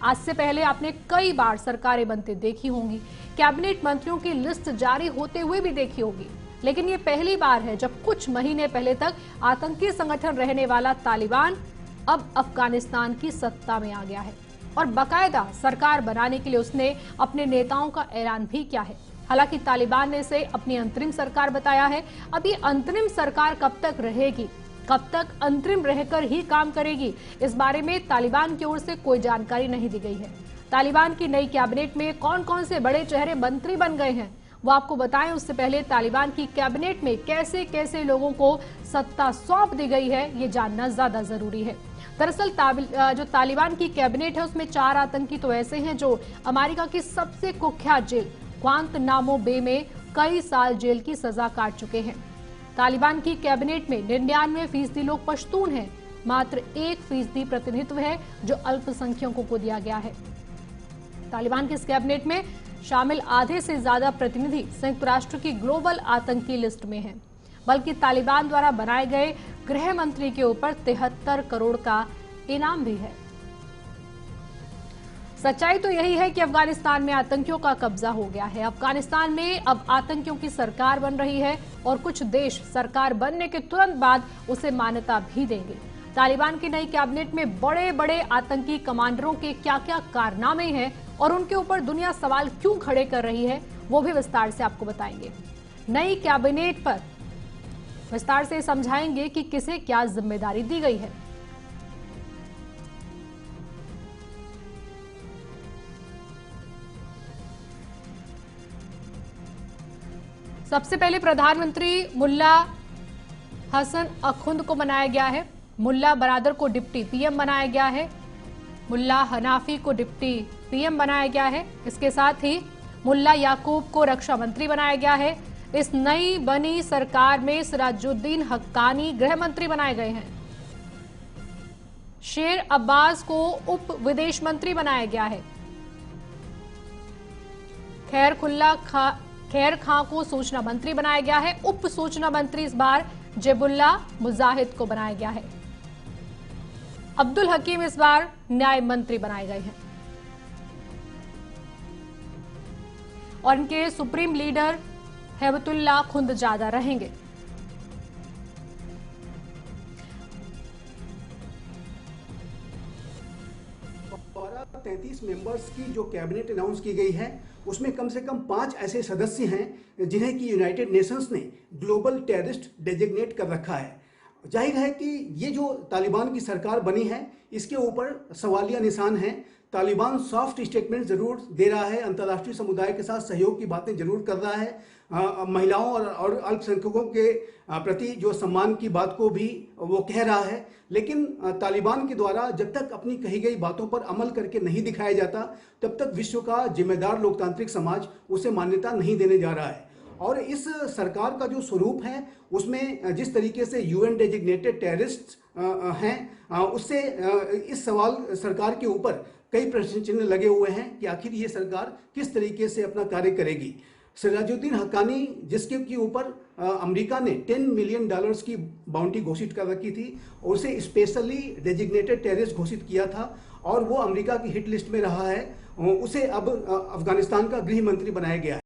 आज से पहले आपने कई बार सरकारें बनते देखी होंगी, कैबिनेट मंत्रियों की लिस्ट जारी होते हुए भी देखी होगी, लेकिन ये पहली बार है जब कुछ महीने पहले तक आतंकी संगठन रहने वाला तालिबान अब अफगानिस्तान की सत्ता में आ गया है और बाकायदा सरकार बनाने के लिए उसने अपने नेताओं का ऐलान भी किया है। हालांकि तालिबान ने इसे अपनी अंतरिम सरकार बताया है। अब ये अंतरिम सरकार कब तक रहेगी, कब तक अंतरिम रहकर ही काम करेगी, इस बारे में तालिबान की ओर से कोई जानकारी नहीं दी गई है। तालिबान की नई कैबिनेट में कौन कौन से बड़े चेहरे मंत्री बन गए हैं वो आपको बताएं, उससे पहले तालिबान की कैबिनेट में कैसे कैसे लोगों को सत्ता सौंप दी गई है ये जानना ज्यादा जरूरी है। दरअसल जो तालिबान की कैबिनेट है उसमें 4 आतंकी तो ऐसे हैं जो अमेरिका की सबसे कुख्यात जेल ग्वांतनामो बे में कई साल जेल की सजा काट चुके हैं। तालिबान की कैबिनेट में 99% लोग पश्तून हैं, मात्र 1% प्रतिनिधित्व है जो अल्पसंख्यकों को दिया गया है। तालिबान की इस कैबिनेट में शामिल आधे से ज्यादा प्रतिनिधि संयुक्त राष्ट्र की ग्लोबल आतंकी लिस्ट में हैं, बल्कि तालिबान द्वारा बनाए गए गृह मंत्री के ऊपर 73 करोड़ का इनाम भी है। सच्चाई तो यही है कि अफगानिस्तान में आतंकियों का कब्जा हो गया है। अफगानिस्तान में अब आतंकियों की सरकार बन रही है और कुछ देश सरकार बनने के तुरंत बाद उसे मान्यता भी देंगे। तालिबान की नई कैबिनेट में बड़े बड़े आतंकी कमांडरों के क्या क्या कारनामे हैं और उनके ऊपर दुनिया सवाल क्यों खड़े कर रही है वो भी विस्तार से आपको बताएंगे। नई कैबिनेट पर विस्तार से समझाएंगे कि किसे क्या जिम्मेदारी दी गई है। सबसे पहले प्रधानमंत्री मुल्ला हसन अखुंद को बनाया गया है। मुल्ला बरादर को डिप्टी पीएम बनाया गया है। मुल्ला हनाफी को डिप्टी पीएम बनाया गया है। इसके साथ ही मुल्ला याकूब को रक्षा मंत्री बनाया गया है। इस नई बनी सरकार में सिराजुद्दीन हक्कानी गृह मंत्री बनाए गए हैं। शेर अब्बास को उप विदेश मंत्री बनाया गया है। खैर खां को सूचना मंत्री बनाया गया है। उप सूचना मंत्री इस बार जेबुल्ला मुजाहिद को बनाया गया है। अब्दुल हकीम इस बार न्याय मंत्री बनाए गए हैं और इनके सुप्रीम लीडर हेबतुल्ला खुंदजादा रहेंगे। द्वारा 33 मेंबर्स की जो कैबिनेट अनाउंस की गई है उसमें कम से कम 5 ऐसे सदस्य हैं जिन्हें कि यूनाइटेड नेशंस ने ग्लोबल टेररिस्ट डेजिग्नेट कर रखा है। जाहिर है कि ये जो तालिबान की सरकार बनी है इसके ऊपर सवालिया निशान हैं। तालिबान सॉफ्ट स्टेटमेंट जरूर दे रहा है, अंतर्राष्ट्रीय समुदाय के साथ सहयोग की बातें जरूर कर रहा है, महिलाओं और अल्पसंख्यकों के प्रति जो सम्मान की बात को भी वो कह रहा है, लेकिन तालिबान के द्वारा जब तक अपनी कही गई बातों पर अमल करके नहीं दिखाया जाता तब तक विश्व का जिम्मेदार लोकतांत्रिक समाज उसे मान्यता नहीं देने जा रहा है। और इस सरकार का जो स्वरूप है उसमें जिस तरीके से यूएन डेजिग्नेटेड टेररिस्ट हैं उससे इस सवाल सरकार के ऊपर कई प्रश्न चिन्ह लगे हुए हैं कि आखिर ये सरकार किस तरीके से अपना कार्य करेगी। सिराजुद्दीन हक्कानी जिसके ऊपर अमेरिका ने $10 मिलियन की बाउंटी घोषित कर रखी थी और उसे स्पेशली डेजिग्नेटेड टेररिस्ट घोषित किया था और वो अमेरिका की हिट लिस्ट में रहा है, उसे अब अफगानिस्तान का गृह मंत्री बनाया गया है।